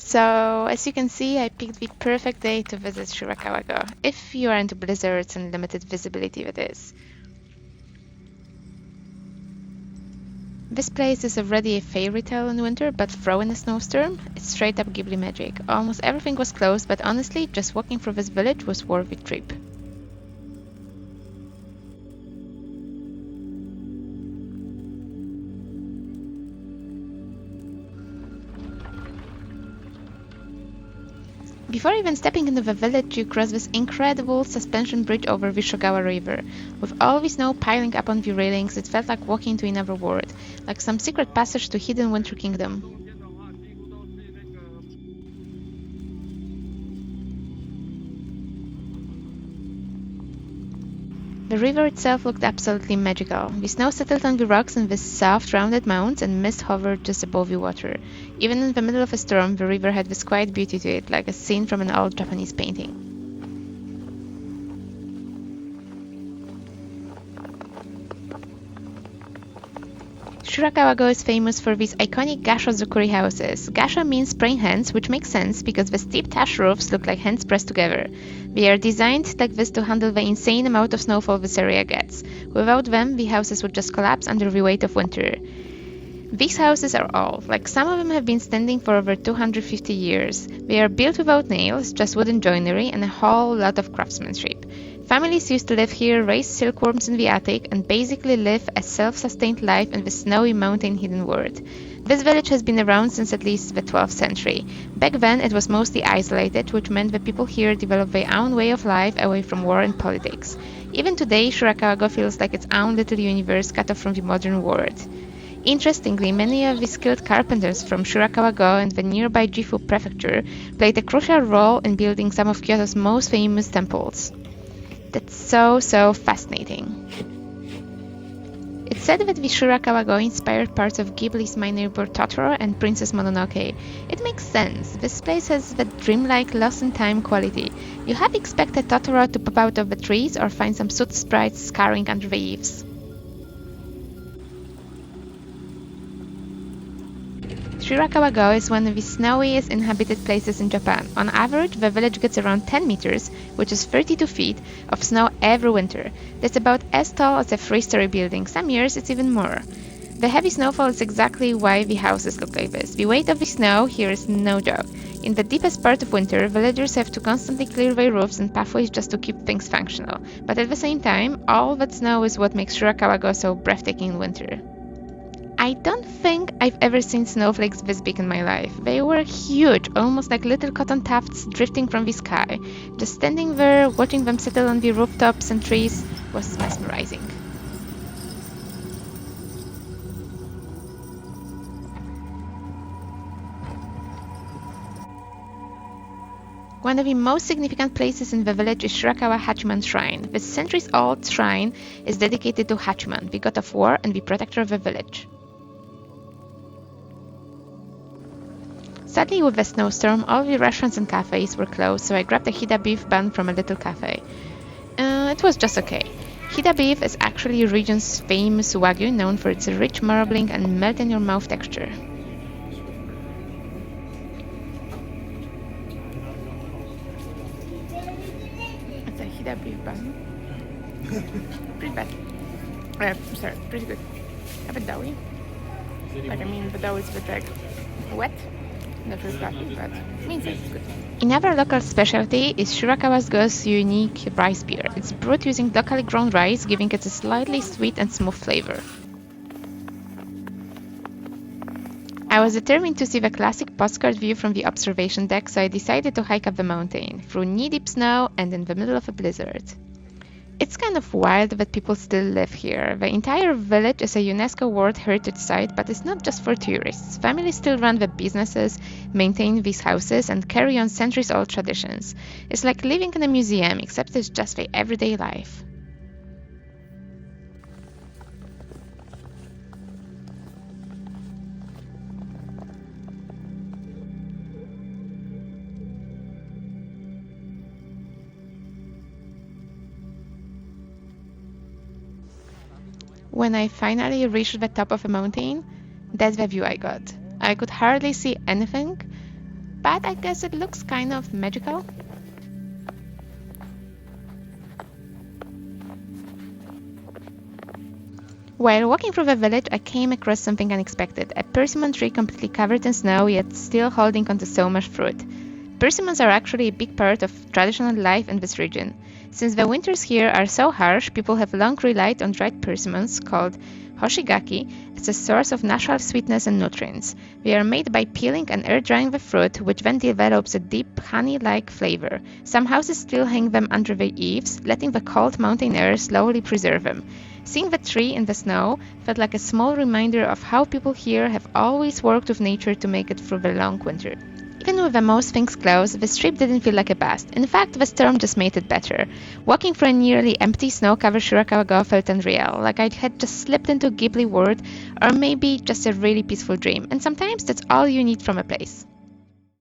So, as you can see, I picked the perfect day to visit Shirakawa-go, if you are into blizzards and limited visibility that is. This place is already a fairy tale in winter, but throw in a snowstorm, it's straight up Ghibli magic. Almost everything was closed, but honestly, just walking through this village was worth the trip. Before even stepping into the village, you cross this incredible suspension bridge over the Shogawa River. With all the snow piling up on the railings, it felt like walking to another world, like some secret passage to hidden Winter Kingdom. The river itself looked absolutely magical. The snow settled on the rocks in these soft, rounded mounds, and mist hovered just above the water. Even in the middle of a storm, the river had this quiet beauty to it, like a scene from an old Japanese painting. Shirakawa-go is famous for these iconic gassho-zukuri houses. Gassho means praying hands, which makes sense because the steep thatch roofs look like hands pressed together. They are designed like this to handle the insane amount of snowfall this area gets. Without them, the houses would just collapse under the weight of winter. These houses are old, like some of them have been standing for over 250 years. They are built without nails, just wooden joinery and a whole lot of craftsmanship. Families used to live here, raise silkworms in the attic, and basically live a self-sustained life in the snowy mountain hidden world. This village has been around since at least the 12th century. Back then it was mostly isolated, which meant that people here developed their own way of life away from war and politics. Even today, Shirakawa-go feels like its own little universe cut off from the modern world. Interestingly, many of the skilled carpenters from Shirakawa-go and the nearby Gifu prefecture played a crucial role in building some of Kyoto's most famous temples. That's so fascinating. It's said that the Shirakawa-go inspired parts of Ghibli's My Neighbor Totoro and Princess Mononoke. It makes sense. This place has that dreamlike, lost-in-time quality. You half expect a Totoro to pop out of the trees or find some soot sprites scurrying under the eaves. Shirakawa-go is one of the snowiest inhabited places in Japan. On average, the village gets around 10 meters, which is 32 feet, of snow every winter. That's about as tall as a three-story building. Some years it's even more. The heavy snowfall is exactly why the houses look like this. The weight of the snow here is no joke. In the deepest part of winter, villagers have to constantly clear their roofs and pathways just to keep things functional. But at the same time, all that snow is what makes Shirakawa-go so breathtaking in winter. I don't think I've ever seen snowflakes this big in my life. They were huge, almost like little cotton tufts drifting from the sky. Just standing there, watching them settle on the rooftops and trees was mesmerizing. One of the most significant places in the village is Shirakawa Hachiman Shrine. This centuries-old shrine is dedicated to Hachiman, the god of war and the protector of the village. Sadly, with the snowstorm, all the restaurants and cafes were closed, so I grabbed a Hida beef bun from a little cafe. It was just okay. Hida beef is actually the region's famous wagyu, known for its rich marbling and melt-in-your-mouth texture. It's a Hida beef bun. Pretty bad. Pretty good. A bit doughy. The dough is a bit wet. Not really fluffy, but means it's good. Another local specialty is Shirakawa-go's unique rice beer. It's brewed using locally grown rice, giving it a slightly sweet and smooth flavor. I was determined to see the classic postcard view from the observation deck, so I decided to hike up the mountain, through knee-deep snow and in the middle of a blizzard. It's kind of wild that people still live here. The entire village is a UNESCO World Heritage site, but it's not just for tourists. Families still run the businesses, maintain these houses, and carry on centuries-old traditions. It's like living in a museum, except it's just their everyday life. When I finally reached the top of a mountain, that's the view I got. I could hardly see anything, but I guess it looks kind of magical. While walking through the village, I came across something unexpected, a persimmon tree completely covered in snow, yet still holding onto so much fruit. Persimmons are actually a big part of traditional life in this region. Since the winters here are so harsh, people have long relied on dried persimmons, called hoshigaki, as a source of natural sweetness and nutrients. They are made by peeling and air-drying the fruit, which then develops a deep, honey-like flavor. Some houses still hang them under their eaves, letting the cold mountain air slowly preserve them. Seeing the tree in the snow felt like a small reminder of how people here have always worked with nature to make it through the long winter. Even with the most things closed, this trip didn't feel like a bust. In fact, the storm just made it better. Walking through a nearly empty snow-covered Shirakawa-go felt unreal, like I had just slipped into a Ghibli world, or maybe just a really peaceful dream. And sometimes that's all you need from a place.